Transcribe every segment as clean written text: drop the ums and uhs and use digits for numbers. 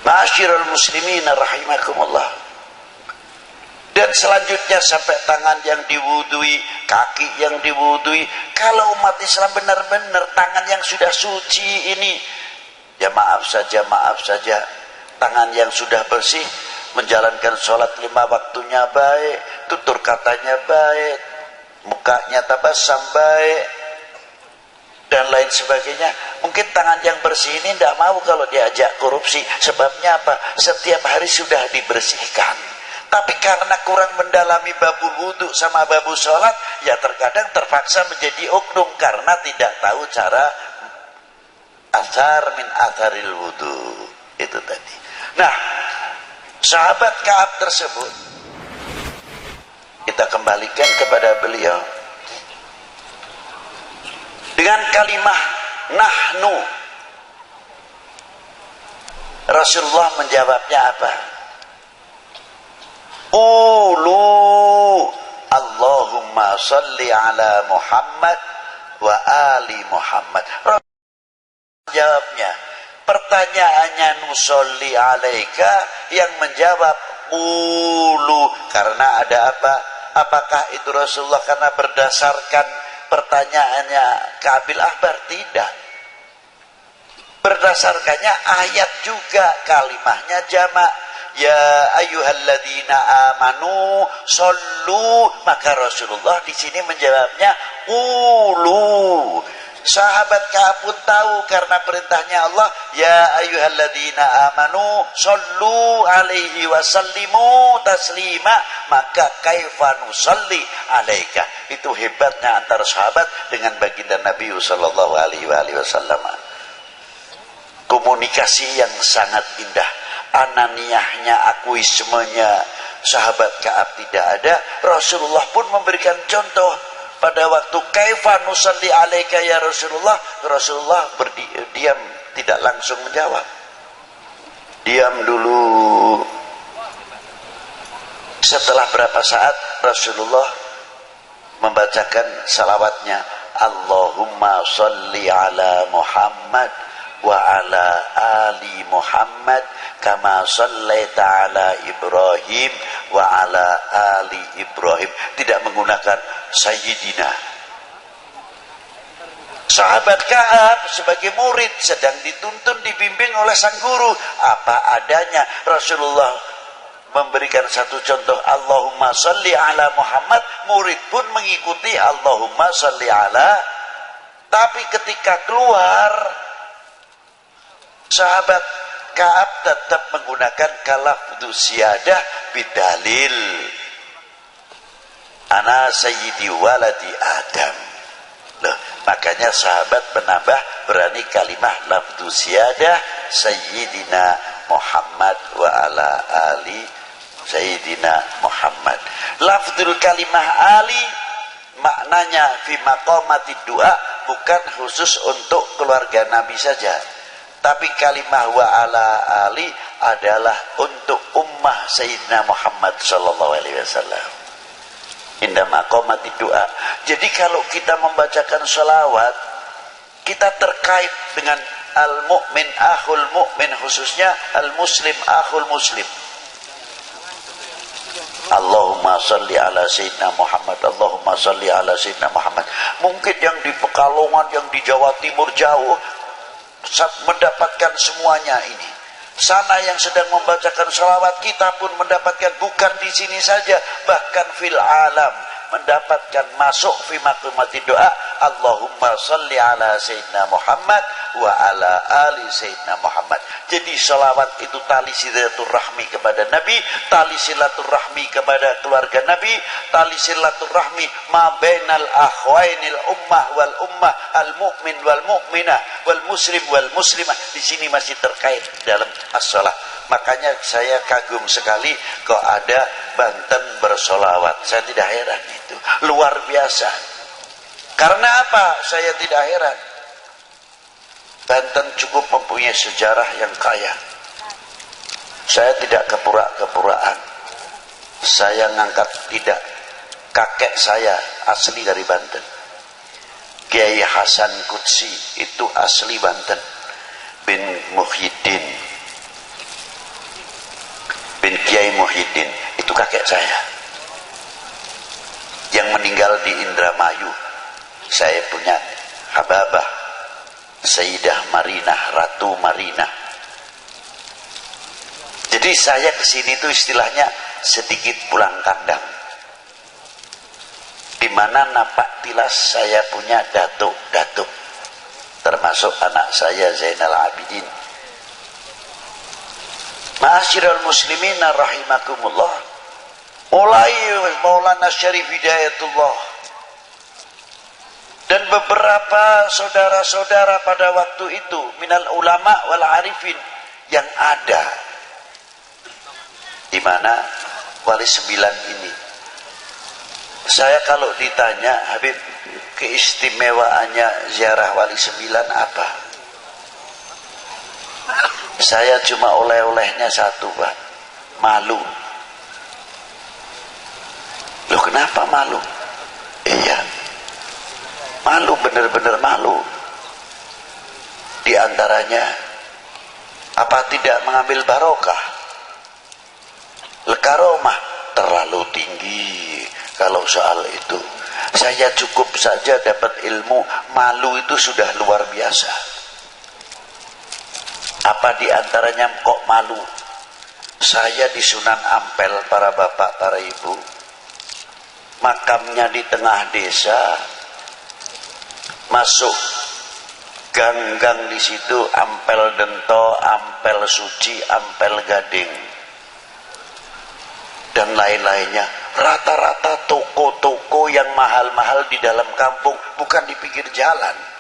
Ma'asyiral muslimin rahimakumullah. Dan selanjutnya sampai tangan yang diwudui, kaki yang diwudui. Kalau umat Islam benar-benar tangan yang sudah suci ini, ya maaf saja, tangan yang sudah bersih, menjalankan sholat 5 waktunya baik, tutur katanya baik, mukanya tabassum baik, dan lain sebagainya. Mungkin tangan yang bersih ini tidak mau kalau diajak korupsi. Sebabnya apa? Setiap hari sudah dibersihkan. Tapi karena kurang mendalami babul wudhu sama babul sholat, ya terkadang terpaksa menjadi oknum karena tidak tahu cara athar min atharil wudhu. Itu tadi. Nah, sahabat Ka'ab tersebut, kita kembalikan kepada beliau dengan kalimah nahnu. Rasulullah menjawabnya apa? Qulu Allahumma salli ala Muhammad wa ali Muhammad. Rasulullah jawabnya, pertanyaannya nusolli alaika, yang menjawab qulu. Karena ada apa? Apakah itu Rasulullah karena berdasarkan pertanyaannya Kabil Ahbar? Tidak. Berdasarkannya ayat juga, kalimahnya jamak. Ya ayyuhalladzina amanu sallu, maka Rasulullah di sini menjawabnya qulu. Sahabat Ka'ab pun tahu karena perintahnya Allah, ya ayyuhalladzina amanu sallu alaihi wasallimu taslima, maka kaifa nusalli alaika. Itu hebatnya antara sahabat dengan baginda Nabi sallallahu alaihi wasallam. Komunikasi yang sangat indah. Ananiyahnya, akuismenya sahabat Ka'ab tidak ada. Rasulullah pun memberikan contoh pada waktu kaifa nusalli alaika ya Rasulullah. Rasulullah berdiam, tidak langsung menjawab, diam dulu. Setelah berapa saat Rasulullah membacakan salawatnya, Allahumma salli ala Muhammad wa ala ali Muhammad kama sallaita ala Ibrahim wa ala ali Ibrahim. Tidak menggunakan sayyidina. Sahabat Ka'ab sebagai murid sedang dituntun, dibimbing oleh sang guru. Apa adanya. Rasulullah memberikan satu contoh, Allahumma salli ala Muhammad, murid pun mengikuti Allahumma salli ala. Tapi ketika keluar, sahabat Ka'ab tetap menggunakan kalafdu siyadah bidalil ana sayyidi waladi Adam. Loh, makanya sahabat menambah berani kalimah lafdu siyadah sayyidina Muhammad wa ala ali sayyidina Muhammad. Lafdul kalimah ali maknanya fi maqamati doa, bukan khusus untuk keluarga Nabi saja. Tapi kalimah wa ala ali adalah untuk ummah Sayyidina Muhammad sallallahu alaihi wasallam. Indah maqamati doa. Jadi kalau kita membacakan sholawat, kita terkait dengan al-mu'min akhul mu'min, khususnya al-muslim akhul muslim. Allahumma salli ala Sayyidina Muhammad, Allahumma salli ala Sayyidina Muhammad. Mungkin yang di Pekalongan, yang di Jawa Timur jauh mendapatkan semuanya ini. Sana yang sedang membacakan sholawat, kita pun mendapatkan, bukan di sini saja, bahkan fil alam mendapatkan, masuk fi maqamati doa Allahumma salli ala Sayyidina Muhammad wa ala ali Sayyidina Muhammad. Jadi sholawat itu tali silaturahmi kepada Nabi, tali silaturahmi kepada keluarga Nabi, tali silaturahmi ma bainal akhwainil ummah wal ummah, al mu'min wal mu'minah wal muslim wal muslimah. Di sini masih terkait dalam as-shalah. Makanya saya kagum sekali kok ada Banten bersolawat. Saya tidak heran, itu luar biasa. Karena apa? Saya tidak heran. Banten cukup mempunyai sejarah yang kaya. Saya tidak kepura-kepuraan. Saya ngangkat tidak. Kakek saya asli dari Banten. Kiai Hasan Qudsi itu asli Banten. Bin Muhyiddin. Muhyiddin, itu kakek saya yang meninggal di Indramayu. Saya punya Hababah Sayyidah Marinah, Ratu Marinah. Jadi saya kesini itu istilahnya sedikit pulang kandang, di mana napak tilas saya punya datuk-datuk, termasuk anak saya Zainal Abidin. Ma'asyiral muslimin rahimakumullah, mulai Maulana Syarif Hidayatullah dan beberapa saudara-saudara pada waktu itu minal ulama wal arifin yang ada di mana Wali Sembilan ini. Saya kalau ditanya, Habib, keistimewaannya ziarah Wali Sembilan apa? Saya cuma oleh-olehnya satu, Pak, malu. Loh, kenapa malu? Iya, malu, benar-benar malu. Di antaranya, apa tidak mengambil barokah? Lekaromah terlalu tinggi kalau soal itu. Saya cukup saja dapat ilmu, malu itu sudah luar biasa. Apa di antaranya kok malu? Saya di Sunan Ampel, para bapak, para ibu, makamnya di tengah desa, masuk gang-gang di situ, Ampel Dento, Ampel Suci, Ampel Gading, dan lain-lainnya. Rata-rata toko-toko yang mahal-mahal di dalam kampung, bukan di pinggir jalan.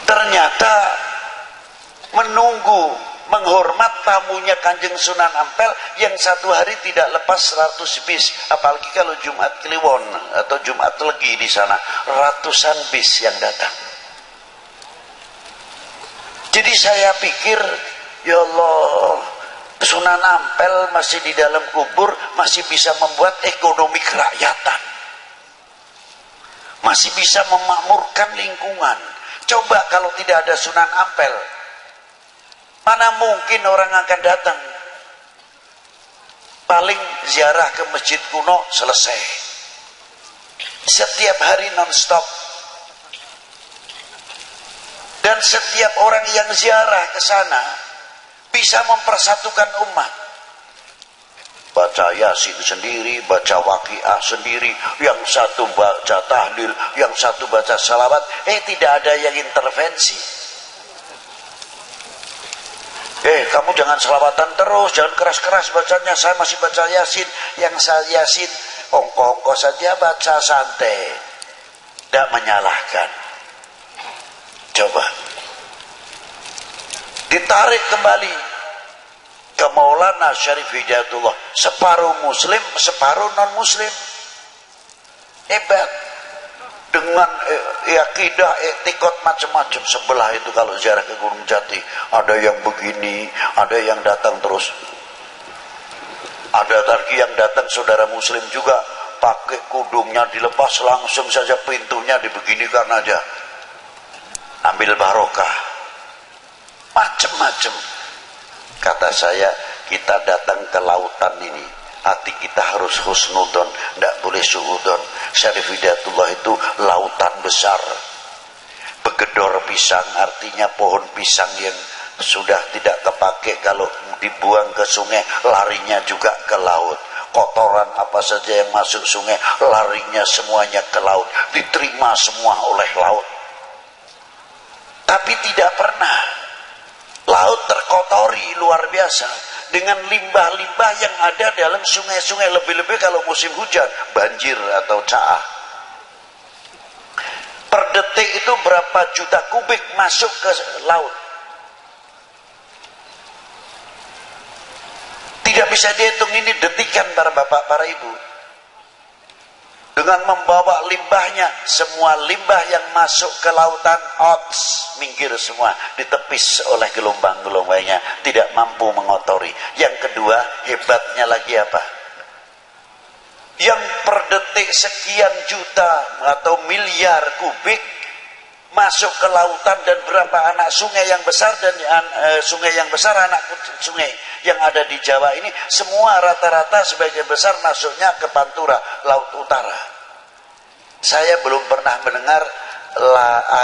Ternyata menunggu, menghormat tamunya Kanjeng Sunan Ampel yang satu hari tidak lepas 100 bis, apalagi kalau Jumat Kliwon atau Jumat Legi di sana, ratusan bis yang datang. Jadi saya pikir, ya Allah, Sunan Ampel masih di dalam kubur, masih bisa membuat ekonomi kerakyatan, masih bisa memakmurkan lingkungan. Coba kalau tidak ada Sunan Ampel, mana mungkin orang akan datang? Paling ziarah ke masjid kuno selesai. Setiap hari non-stop. Dan setiap orang yang ziarah ke sana bisa mempersatukan umat. Baca Yasin sendiri, baca Waqiah sendiri, yang satu baca tahlil, yang satu baca salawat. Tidak ada yang intervensi. Kamu jangan selawatan terus, jangan keras-keras bacanya, saya masih baca Yasin. Yang saya Yasin ongko-ongko saja, baca santai, tidak menyalahkan. Coba ditarik kembali ke Maulana Syarif Hidayatullah, separuh muslim, separuh non muslim. Hebat. Dengan akidah, etikot macam-macam. Sebelah itu kalau ziarah ke Gunung Jati, ada yang begini, ada yang datang terus. Ada lagi yang datang saudara muslim juga, pakai kudungnya dilepas, langsung saja pintunya dibeginikan aja, ambil barokah. Macam-macam. Kata saya, kita datang ke lautan ini, hati kita harus husnudon, tidak boleh suudon. Syarif Hidayatullah itu lautan besar. Begedor pisang, artinya pohon pisang yang sudah tidak kepake, kalau dibuang ke sungai, larinya juga ke laut. Kotoran apa saja yang masuk sungai, larinya semuanya ke laut, diterima semua oleh laut. Tapi tidak pernah laut terkotori luar biasa dengan limbah-limbah yang ada dalam sungai-sungai, lebih-lebih kalau musim hujan, banjir atau caah. Per detik itu berapa juta kubik masuk ke laut. Tidak bisa dihitung, ini detikan para bapak, para ibu. Dengan membawa limbahnya, semua limbah yang masuk ke lautan, minggir semua, ditepis oleh gelombang-gelombangnya, tidak mampu mengotori. Yang kedua, hebatnya lagi apa? Yang per detik sekian juta atau miliar kubik masuk ke lautan, dan berapa anak sungai yang besar dan sungai yang besar, anak sungai yang ada di Jawa ini semua rata-rata sebagian besar masuknya ke Pantura, Laut Utara. Saya belum pernah mendengar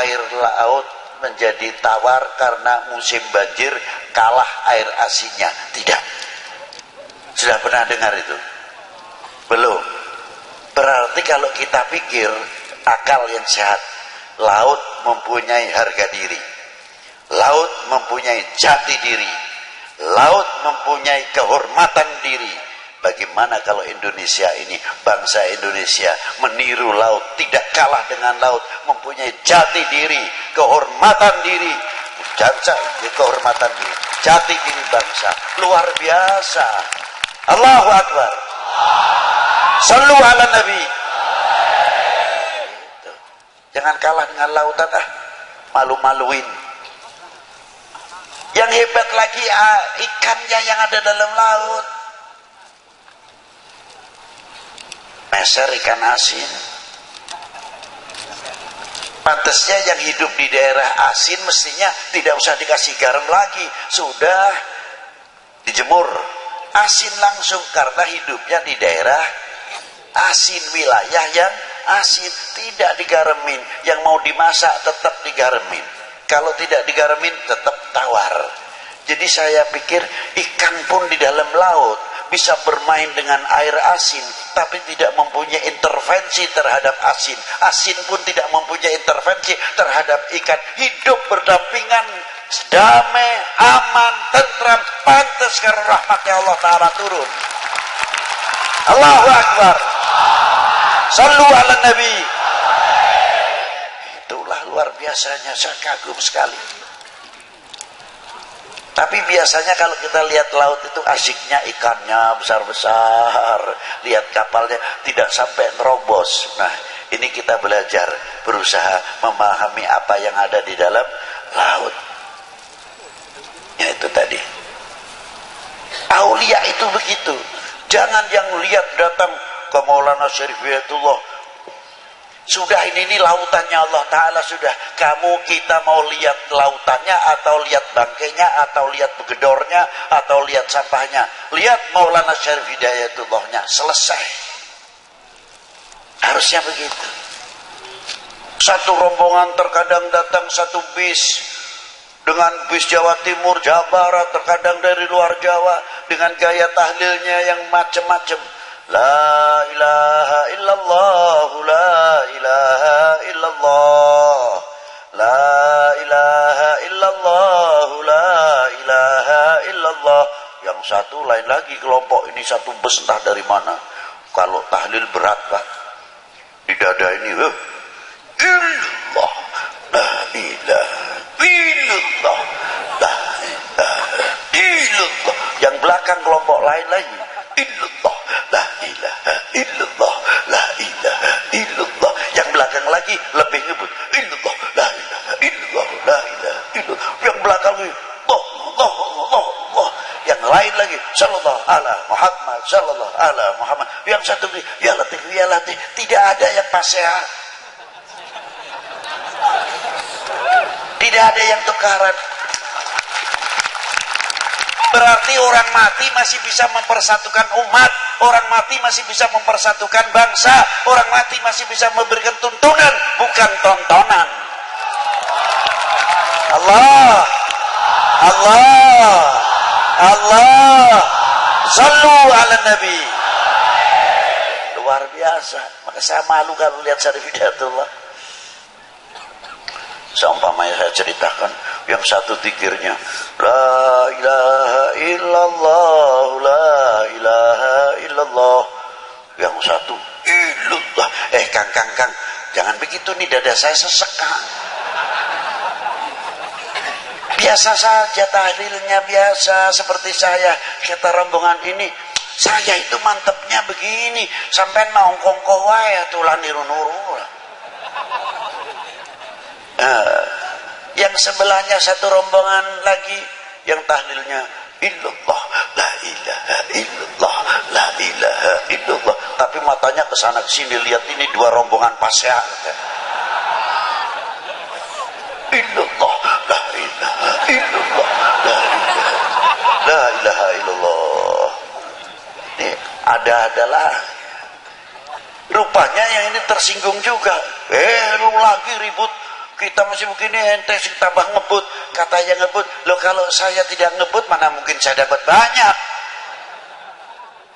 air laut menjadi tawar karena musim banjir kalah air asinnya. Tidak. Sudah pernah dengar itu? Belum. Berarti kalau kita pikir akal yang sehat, laut mempunyai harga diri, laut mempunyai jati diri, laut mempunyai kehormatan diri. Bagaimana kalau Indonesia ini, bangsa Indonesia meniru laut, tidak kalah dengan laut, mempunyai jati diri, kehormatan diri, kehormatan diri, jati diri bangsa, luar biasa. Allahu Akbar. Sallu ala Nabi. Jangan kalah dengan lautan, malu-maluin. Yang hebat lagi ikannya yang ada dalam laut. Meser ikan asin. Pantasnya yang hidup di daerah asin mestinya tidak usah dikasih garam lagi, sudah dijemur asin langsung karena hidupnya di daerah asin, wilayah yang asin, tidak digaremin. Yang mau dimasak tetap digaremin, kalau tidak digaremin tetap tawar. Jadi saya pikir ikan pun di dalam laut bisa bermain dengan air asin, tapi tidak mempunyai intervensi terhadap asin. Asin pun tidak mempunyai intervensi terhadap ikan. Hidup berdampingan, damai, aman, tentram, pantas karena rahmatnya Allah Ta'ala turun. Allahu Akbar. Sallu ala Nabi. Itulah luar biasanya, saya kagum sekali. Tapi biasanya kalau kita lihat laut itu asiknya ikannya besar-besar, lihat kapalnya tidak sampai nerobos. Nah, ini kita belajar, berusaha memahami apa yang ada di dalam laut. Ya itu tadi. Aulia itu begitu. Jangan yang lihat datang ke Maulana Syarif Hidayatullah, sudah ini lautannya Allah Ta'ala, sudah. Kita mau lihat lautannya atau lihat bangkainya atau lihat begedornya atau lihat sampahnya? Lihat Maulana Syarif Hidayatullahnya, selesai. Harusnya begitu. Satu rombongan terkadang datang satu bis, dengan bis Jawa Timur, Jawa Barat, terkadang dari luar Jawa, dengan gaya tahlilnya yang macam-macam. La ilaha illallah, la ilaha illallah, la ilaha illallah, la ilaha illallah. Yang satu lain lagi kelompok ini, satu bus entah dari mana. Kalau tahlil berat Pak, di dada ini illallah, la ilaha illallah, la ilaha illallah. Yang belakang kelompok lain lagi illallah, la ilaha illallah, la ilaha illallah. Yang belakang lagi lebih nyebut illallah, la ilaha illallah, la ilaha illallah. Yang belakang lagi Allah. Yang lain lagi sallallahu ala Muhammad, sallallahu ala Muhammad. Yang satu lagi ya Latif, ya Latif. Tidak ada yang paseha, tidak ada yang tukaran. Berarti orang mati masih bisa mempersatukan umat, orang mati masih bisa mempersatukan bangsa, orang mati masih bisa memberikan tuntunan, bukan tontonan. Allah, Allah, Allah. Sallu ala Nabi. Luar biasa. Maka saya malu kalau lihat Syarif Hidayatullah. Seumpamanya saya ceritakan, yang satu zikirnya la ilaha illallah, la ilaha illallah. Yang satu illallah. Kang, jangan begitu nih, dada saya sesek. Biasa saja tahlilnya, biasa seperti saya. Kata rombongan ini, saya itu mantepnya begini, sampai nongkong wae tulan niru-nuru. Yang sebelahnya satu rombongan lagi yang tahlilnya illallah, la ilaha illallah, la ilaha illallah. Tapi matanya ke sana ke sini, lihat ini dua rombongan pasya. Ada-adalah. Rupanya yang ini tersinggung juga. Lu lagi ribut, kita masih begini, ente tambah ngebut. Katanya ngebut, loh kalau saya tidak ngebut mana mungkin saya dapat banyak.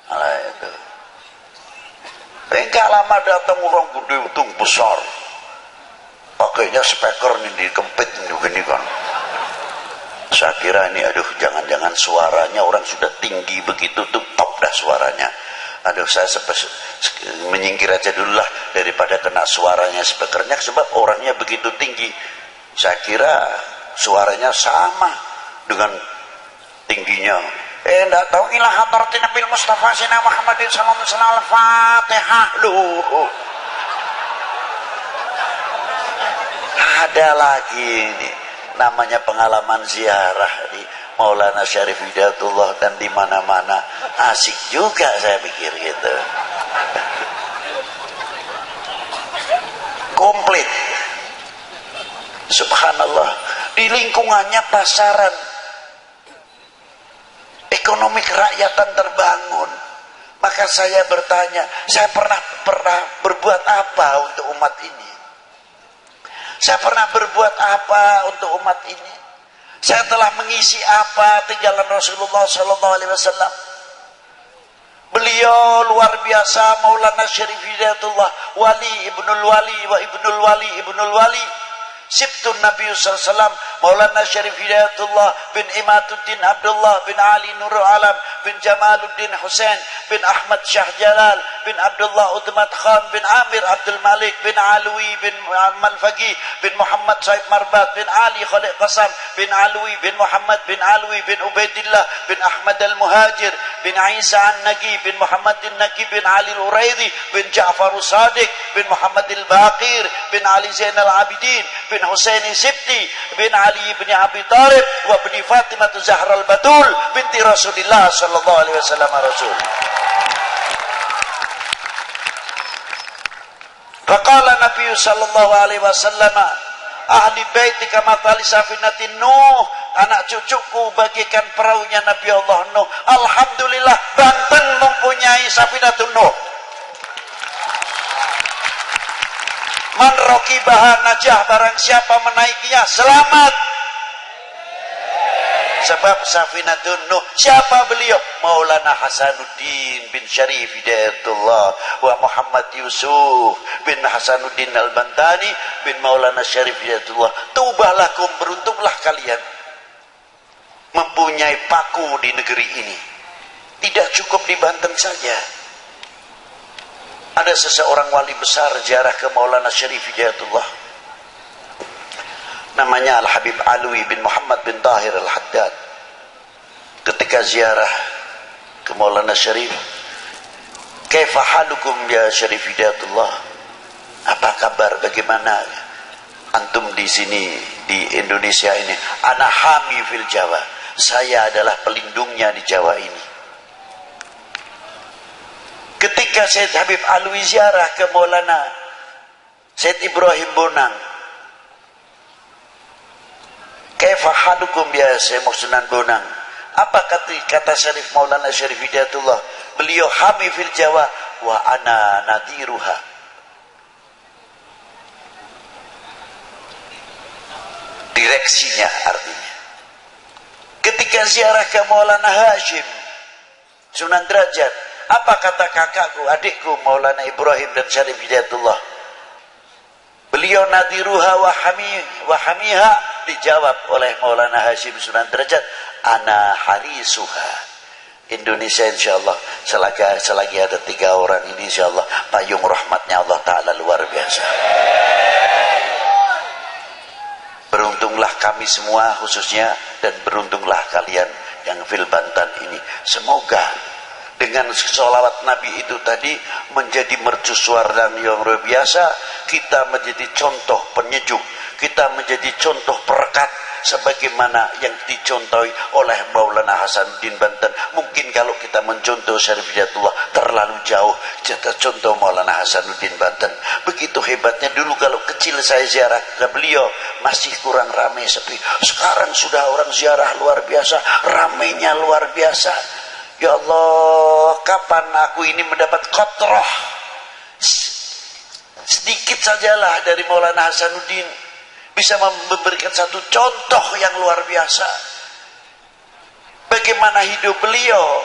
Nah itu. Enggak lama datang orang gede untung besar. Pakainya speaker nih dikempit begini kan. Saya kira ini aduh jangan-jangan suaranya orang sudah tinggi begitu tuh top dah suaranya. Aduh saya menyingkir aja dulu lah daripada kena suaranya speakernya sebab orangnya begitu tinggi. Saya kira suaranya sama dengan tingginya. Enggak tahu ilah hadratin Nabil Mustafa Sina Muhammadin sallallahu alaihi wasallam Al-Fatihah luh. Ada lagi ini namanya pengalaman ziarah di Maulana Syarif Hidayatullah dan di mana-mana asik juga saya pikir gitu. Komplit. Subhanallah, di lingkungannya pasaran. Ekonomi kerakyatan terbangun. Maka saya bertanya, saya pernah berbuat apa untuk umat ini? Saya pernah berbuat apa untuk umat ini? Saya telah mengisi apa tinggalan Rasulullah Sallallahu Alaihi Wasallam? Beliau luar biasa, Maulana Syarif Hidayatullah, Wali Ibnul Wali wa Ibnul Wali Ibnul Wali. Sibtun Nabi Sallallahu Alaihi Wasallam, Maulana Syarif Hidayatullah bin Imaduddin Abdullah bin Ali Nurul Alam bin Jamaluddin Husain bin Ahmad Syah Jalal bin Abdullah Uthman Khan bin Amir Abdul Malik bin Alwi bin Malfaqi bin Muhammad Said Marbat bin Ali Khalid Qasam bin Alwi bin Muhammad bin Alwi bin Ubaidillah bin Ahmad Al-Muhajir bin Isa An-Naqi bin Muhammad An-Naqi bin Ali Al-Uraidi bin Ja'far As-Sadiq bin Muhammad Al-Baqir bin Ali Zainal Abidin bin Husaini Sibti bin Ali bin Abi Thalib wa bin Fatimah Zahra Al-Batul binti Rasulillah sallallahu alaihi wasallam Rasul. Faqala Nabi sallallahu alaihi wasallam ahli baiti kama tali safinatin Nuh, anak cucuku bagikan perahunya Nabi Allah Nuh. Alhamdulillah Banten mempunyai safinatun Nuh. Man rokibaha najah, barang siapa menaikinya selamat. Sebab safinatun Nuh, siapa beliau? Maulana Hasanuddin bin Syarif Hidayatullah wa Muhammad Yusuf bin Hasanuddin Al-Bantani bin Maulana Syarif Hidayatullah. Tubahlah beruntunglah kalian mempunyai paku di negeri ini. Tidak cukup di Banten saja. Ada seseorang wali besar ziarah ke Maulana Syarif Hidayatullah. Namanya Al-Habib Alwi bin Muhammad bin Tahir Al-Haddad. Ketika ziarah ke Maulana Syarif, kaifa halukum ya Syarif Hidayatullah? Apa kabar, bagaimana antum di sini di Indonesia ini? Ana hami fil Jawa. Saya adalah pelindungnya di Jawa ini. Ketika Syed Habib Alwi ziarah ke Maulana Syed Ibrahim Bonang, kaifa halukum ya Syekh Sunan Bonang? Apa kata Syarif Maulana Syarif Hidayatullah? Beliau hami fil Jawa wa ana nadiruha. Direksinya artinya. Ketika ziarah ke Maulana Hashim Sunan Derajat, apa kata kakakku, adikku Maulana Ibrahim dan Syarif Hidayatullah? Beliau nadiruha wa hamiha, dijawab oleh Maulana Hashim Sunan Derajat, ana harisuha. Indonesia insyaallah selagi ada 3 orang ini insyaallah payung rahmatnya Allah Ta'ala luar biasa. Beruntunglah kami semua khususnya, dan beruntunglah kalian yang fil Banten ini. Semoga dengan sholawat Nabi itu tadi menjadi mercusuar dan yang luar biasa, kita menjadi contoh penyejuk, kita menjadi contoh perekat sebagaimana yang dicontohi oleh Maulana Hasanuddin Banten. Mungkin kalau kita mencontoh Syarif Hidayatullah terlalu jauh, kita contoh Maulana Hasanuddin Banten. Begitu hebatnya. Dulu kalau kecil saya ziarah ke beliau masih kurang ramai, sepi. Sekarang sudah orang ziarah luar biasa, ramainya luar biasa. Ya Allah, kapan aku ini mendapat qatrah sedikit sajalah dari Maulana Hasanuddin, bisa memberikan satu contoh yang luar biasa. Bagaimana hidup beliau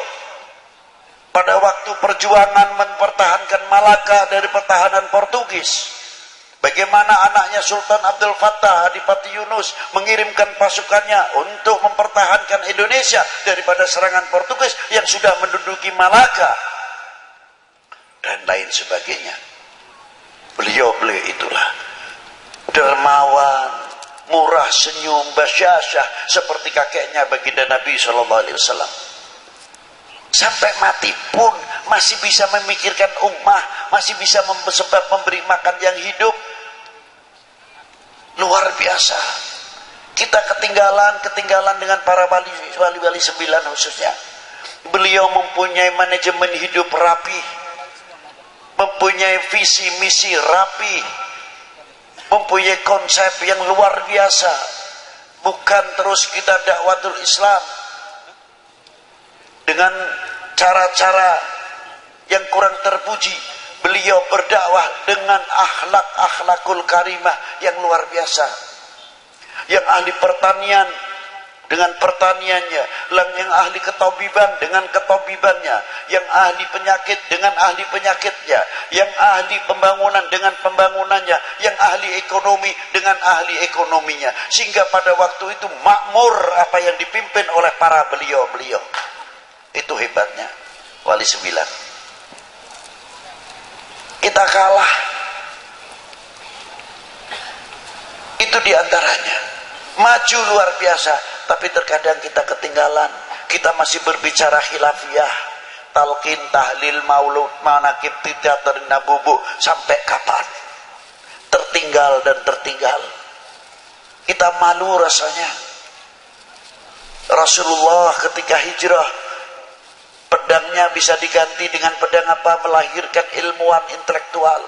pada waktu perjuangan mempertahankan Malaka dari pertahanan Portugis. Bagaimana anaknya Sultan Abdul Fattah Adipati Yunus mengirimkan pasukannya untuk mempertahankan Indonesia daripada serangan Portugis yang sudah menduduki Malaka dan lain sebagainya. Beliau itulah dermawan, murah senyum, basyasyah seperti kakeknya baginda Nabi SAW. Sampai mati pun masih bisa memikirkan ummah, masih bisa sebab memberi makan yang hidup. Luar biasa. Kita ketinggalan dengan para wali-wali 9 khususnya. Beliau mempunyai manajemen hidup rapi, mempunyai visi misi rapi, mempunyai konsep yang luar biasa. Bukan terus kita dakwatul Islam dengan cara-cara yang kurang terpuji. Beliau berdakwah dengan akhlakul karimah yang luar biasa. Yang ahli pertanian dengan pertaniannya, yang ahli ketabiban dengan ketabibannya, yang ahli penyakit dengan ahli penyakitnya, yang ahli pembangunan dengan pembangunannya, yang ahli ekonomi dengan ahli ekonominya, sehingga pada waktu itu makmur apa yang dipimpin oleh para beliau-beliau. Itu hebatnya wali 9. Kita kalah, itu diantaranya. Maju luar biasa, tapi terkadang kita ketinggalan. Kita masih berbicara khilafiyah, talqin, tahlil, maulud, manakib, teater, nabubu. Sampai kapan? Tertinggal dan tertinggal. Kita malu rasanya. Rasulullah ketika hijrah, pedangnya bisa diganti dengan pedang apa? Melahirkan ilmuwan intelektual,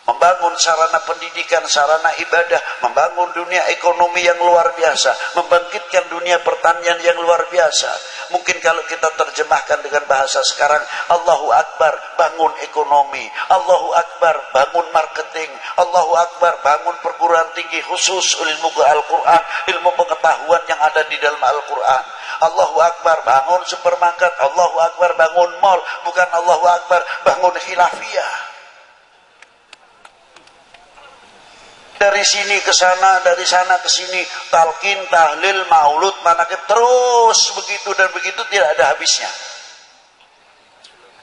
membangun sarana pendidikan, sarana ibadah, membangun dunia ekonomi yang luar biasa, membangkitkan dunia pertanian yang luar biasa. Mungkin kalau kita terjemahkan dengan bahasa sekarang, Allahu Akbar, bangun ekonomi, Allahu Akbar, bangun marketing, Allahu Akbar, bangun perguruan tinggi khusus ilmu Al-Quran, ilmu pengetahuan yang ada di dalam Al-Quran. Allahu Akbar, bangun supermarket, Allahu Akbar, bangun mall, bukan Allahu Akbar, bangun khilafiyah. Dari sini ke sana, dari sana ke sini, talqin, tahlil, maulud, manakib, terus begitu dan begitu, tidak ada habisnya.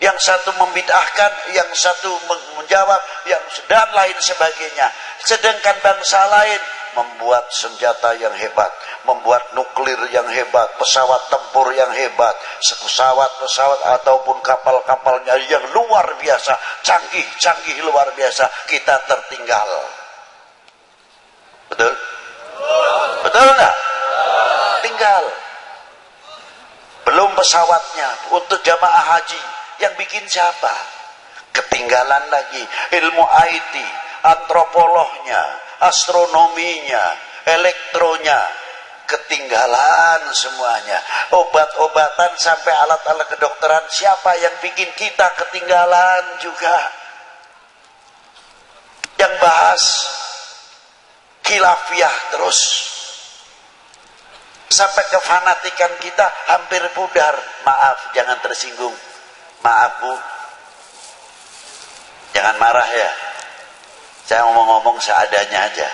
Yang satu membid'ahkan, yang satu menjawab, yang dan lain sebagainya. Sedangkan bangsa lain membuat senjata yang hebat, membuat nuklir yang hebat, pesawat tempur yang hebat, pesawat ataupun kapal-kapalnya yang luar biasa, canggih luar biasa. Kita tertinggal. Betul? Betul enggak? Tinggal. Belum pesawatnya untuk jamaah haji, yang bikin siapa? Ketinggalan lagi. Ilmu IT, antropolognya, astronominya, elektronya, ketinggalan semuanya. Obat-obatan sampai alat-alat kedokteran, siapa yang bikin kita ketinggalan juga? Yang bahas khilafiyah terus, sampai kefanatikan kita hampir pudar. Maaf, jangan tersinggung. Maaf Bu, jangan marah ya. Saya ngomong seadanya aja.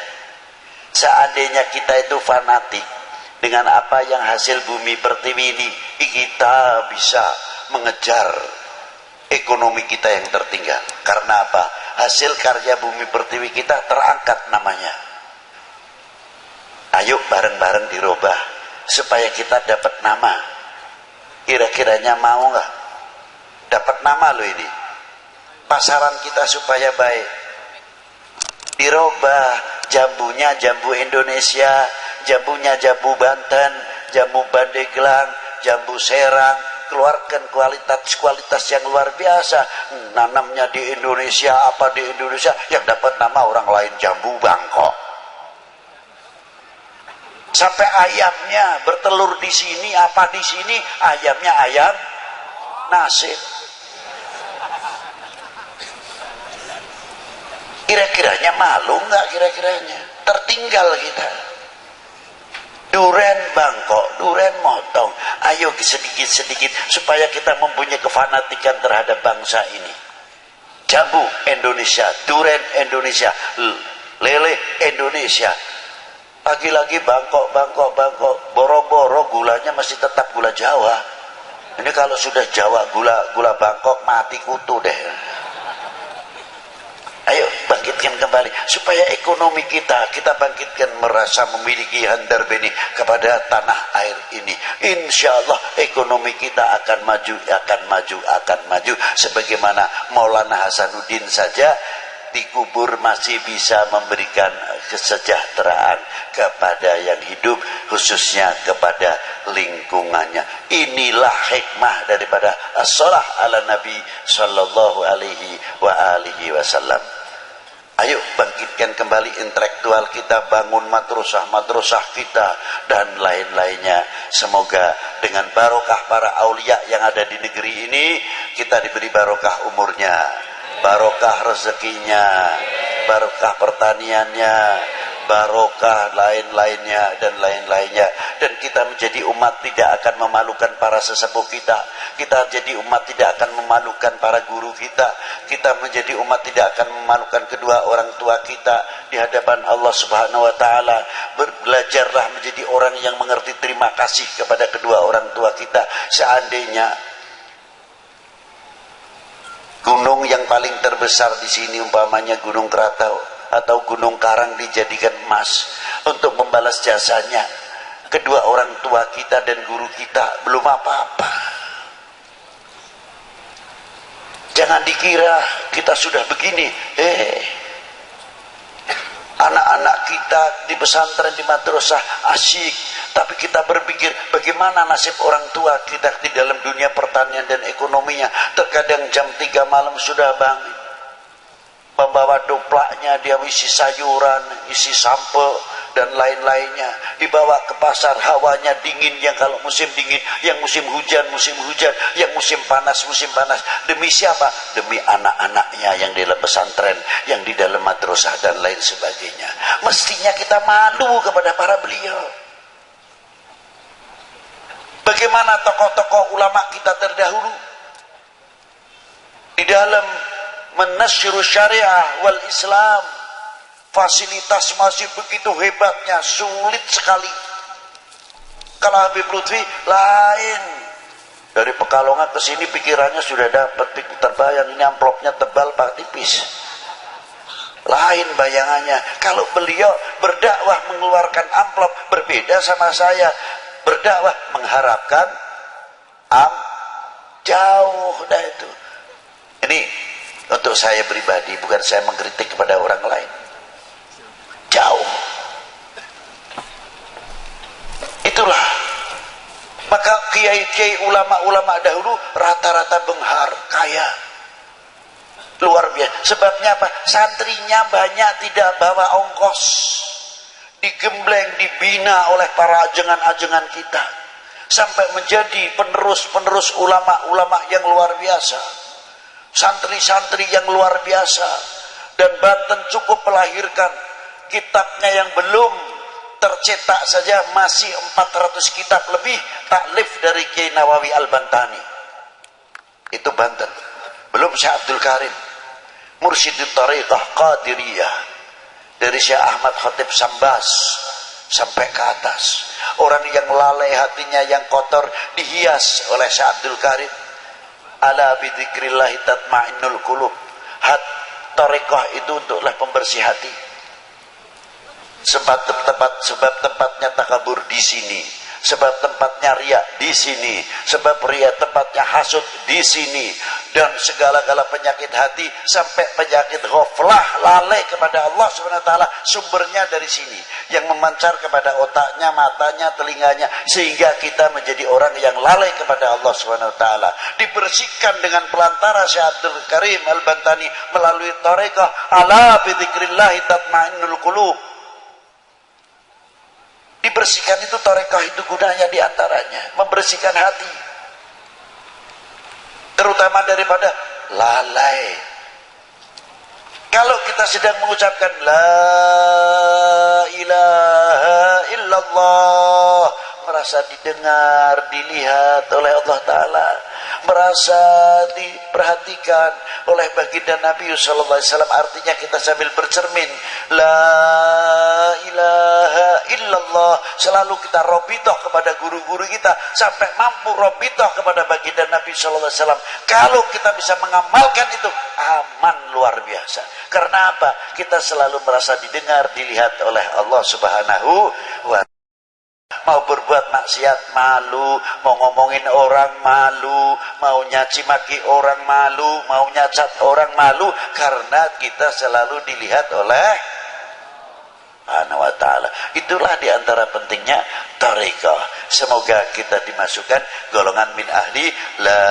Seandainya kita itu fanatik dengan apa yang hasil bumi pertiwi ini, kita bisa mengejar ekonomi kita yang tertinggal. Karena apa? Hasil karya bumi pertiwi kita terangkat namanya. Ayo bareng-bareng dirubah supaya kita dapat nama. Kira-kiranya mau nggak? Dapat nama loh ini. Pasaran kita supaya baik. Dirubah, jambunya jambu Indonesia, jambunya jambu Banten, jambu Pandeglang, jambu Serang. Keluarkan kualitas yang luar biasa. Nanamnya di Indonesia, apa di Indonesia, yang dapat nama orang lain jambu Bangkok. Sampai ayamnya bertelur di sini, apa di sini, ayamnya ayam nasib. Kira-kiranya malu nggak kira-kiranya? Tertinggal kita. Duren bangkok, duren motong. Ayo sedikit-sedikit supaya kita mempunyai kefanatikan terhadap bangsa ini. Jambu Indonesia, duren Indonesia, lele Indonesia. Lagi-lagi bangkok, boro-boro gulanya masih tetap gula Jawa. Ini kalau sudah Jawa gula Bangkok mati kutu deh. Ayo bangkitkan kembali supaya ekonomi kita bangkitkan, merasa memiliki handar beni kepada tanah air ini. Insya Allah ekonomi kita akan maju sebagaimana Maulana Hasanuddin saja dikubur masih bisa memberikan kesejahteraan kepada yang hidup, khususnya kepada lingkungannya. Inilah hikmah daripada as-shalah ala Nabi sallallahu alaihi wasallam. Ayo bangkitkan kembali intelektual kita, bangun madrasah kita dan lain-lainnya. Semoga dengan barokah para aulia yang ada di negeri ini, kita diberi barokah umurnya, barokah rezekinya, barokah pertaniannya, barokah lain-lainnya dan lain-lainnya. Dan kita menjadi umat tidak akan memalukan para sesepuh kita. Kita jadi umat tidak akan memalukan para guru kita. Kita menjadi umat tidak akan memalukan kedua orang tua kita di hadapan Allah Subhanahu wa taala. Belajarlah menjadi orang yang mengerti terima kasih kepada kedua orang tua kita. Seandainya gunung yang paling terbesar di sini umpamanya Gunung Krakatau atau Gunung Karang dijadikan emas untuk membalas jasanya kedua orang tua kita dan guru kita, belum apa-apa. Jangan dikira kita sudah begini. Anak-anak kita di pesantren, di madrasah asyik, tapi kita berpikir bagaimana nasib orang tua kita di dalam dunia pertanian dan ekonominya. Terkadang jam 3 malam sudah bangun, membawa doplaknya, dia isi sayuran, isi sampel dan lain-lainnya, dibawa ke pasar. Hawanya dingin, yang kalau musim dingin, yang musim hujan, yang musim panas. Demi siapa? Demi anak-anaknya yang di dalam pesantren, yang di dalam madrasah dan lain sebagainya. Mestinya kita malu kepada para beliau. Bagaimana tokoh-tokoh ulama kita terdahulu di dalam menasyru syariah wal Islam, fasilitas masih begitu hebatnya, sulit sekali. Kalau Habib Lutfi lain, dari Pekalongan ke sini pikirannya sudah dapat, terbayang ini amplopnya tebal pak tipis. Lain bayangannya. Kalau beliau berdakwah mengeluarkan amplop, berbeda sama saya. Berdakwah mengharapkan jauh dah itu. Ini untuk saya pribadi, bukan saya mengkritik kepada orang lain. Jauh. Itulah. Maka kiai-kiai ulama-ulama dahulu rata-rata benghar, kaya. Luar biasa. Sebabnya apa? Santrinya banyak, tidak bawa ongkos. Digembleng, dibina oleh para ajengan-ajengan kita. Sampai menjadi penerus-penerus ulama-ulama yang luar biasa. Santri-santri yang luar biasa. Dan Banten cukup melahirkan kitabnya yang belum tercetak saja masih 400 kitab lebih taklif dari Kiai Nawawi Al-Bantani. Itu Banten. Belum Syekh Abdul Karim, Mursyidut Thariqah Qadiriyah, dari Syekh Ahmad Khatib Sambas sampai ke atas. Orang yang lalai hatinya, yang kotor, dihias oleh Syekh Abdul Karim. Ala bidzikrillah tatmainnul qulub. Thariqah itu untuklah pembersih hati. Sebab tempatnya takabur di sini, sebab tempatnya riya di sini, sebab riya tempatnya hasud di sini, dan segala-gala penyakit hati sampai penyakit ghaflah, lalai kepada Allah Subhanahu wa taala, sumbernya dari sini, yang memancar kepada otaknya, matanya, telinganya, sehingga kita menjadi orang yang lalai kepada Allah Subhanahu wa taala. Dibersihkan dengan pelantara Syekh Abdul Karim Al-Bantani melalui thariqah ala bidzikrillah tatmainnul qulub. Dibersihkan itu thariqah, itu gunanya diantaranya membersihkan hati. terutama daripada lalai. Kalau kita sedang mengucapkan la ilaha illallah, merasa didengar, dilihat oleh Allah Ta'ala, merasa diperhatikan oleh baginda Nabi sallallahu alaihi wasallam, artinya kita sambil bercermin la ilaha illallah, selalu kita robitoh kepada guru-guru kita sampai mampu robitoh kepada baginda Nabi sallallahu alaihi wasallam. Kalau kita bisa mengamalkan itu, aman luar biasa. Karena apa? Kita selalu merasa didengar, dilihat oleh Allah Subhanahu wa ta'ala. Mau berbuat maksiat malu, mau ngomongin orang malu, mau nyaci maki orang malu, mau nyacat orang malu, karena kita selalu dilihat oleh Subhanahu wa ta'ala. Itulah diantara pentingnya tarekah. Semoga kita dimasukkan golongan min ahli la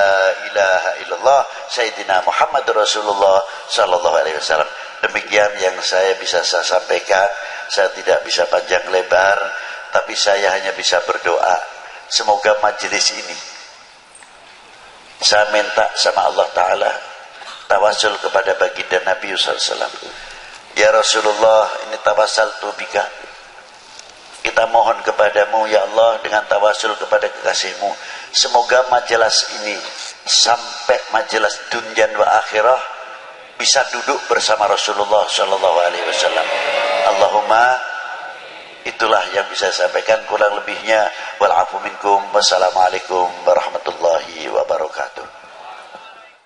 ilaha illallah Sayyidina Muhammad Rasulullah sallallahu alaihi wasallam. Demikian yang saya bisa sampaikan. Saya tidak bisa panjang lebar, tapi saya hanya bisa berdoa. Semoga majelis ini, saya minta sama Allah Ta'ala, tawasul kepada baginda Nabi SAW. Ya Rasulullah, ini tawassul tu bika. Kita mohon kepadamu ya Allah dengan tawasul kepada kekasihmu. Semoga majelis ini sampai majelis dunia wa akhirah bisa duduk bersama Rasulullah SAW. Allahumma. Itulah yang bisa saya sampaikan, kurang lebihnya wal afu minkum. Wassalamualaikum warahmatullahi wabarakatuh.